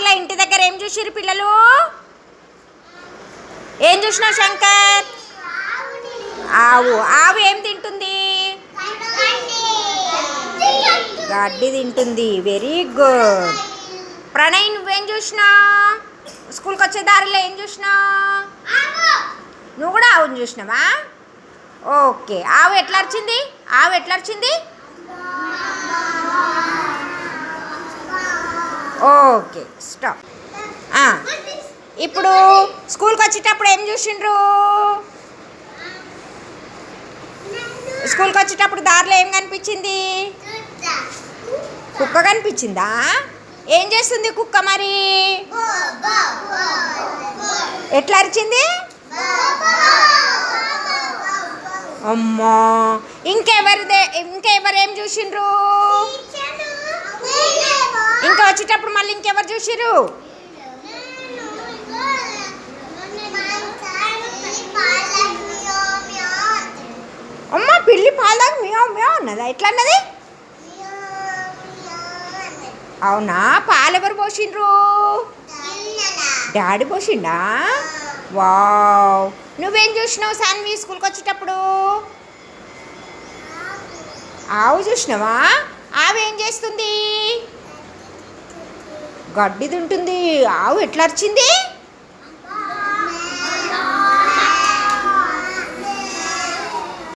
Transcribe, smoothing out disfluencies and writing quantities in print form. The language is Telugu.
శంకర్ల ఇంటి దగ్గర ఏం చూసిరు పిల్లలు? ఏం చూసినావు శంకర్? ఆవు. ఆవు ఏం తింటుంది? గడ్డి తింటుంది. Very good. ప్రణయ్ నువ్వేం చూసినావు? స్కూల్కి వచ్చే దారిలో ఏం చూసినావు? నువ్వు కూడా ఆవును చూసినావా? ఓకే. ఆవు ఎట్లా అరిచింది? ఆవు ఎట్లా అరిచింది? Okay stop. ఇప్పుడు స్కూల్కి వచ్చేటప్పుడు ఏం చూసిండ్రు? స్కూల్కి వచ్చేటప్పుడు దారిలో ఏం కనిపించింది? కుక్క కనిపించిందా? ఏం చేస్తుంది కుక్క మరి? ఎట్లా అరిచింది? అమ్మా. ఇంకెవరేం చూసిండ్రు? ఇంకా వచ్చేటప్పుడు మళ్ళీ ఇంకెవరు చూసిరు? అమ్మ పిల్లి పాలదాకా మియావ్ మియావ్ అన్నదా? ఎట్లా అన్నది? అవునా? పాలు ఎవరు పోసిండ్రు? డాడీ పోసిండా? వావ్. నువ్వేం చూసినావు సాన్వి స్కూల్కి వచ్చేటప్పుడు? ఆవు చూసినావా? ఆవు ఏం చేస్తుంది? గడ్డి తింటుంది. ఆవు ఎట్లా అరిచింది?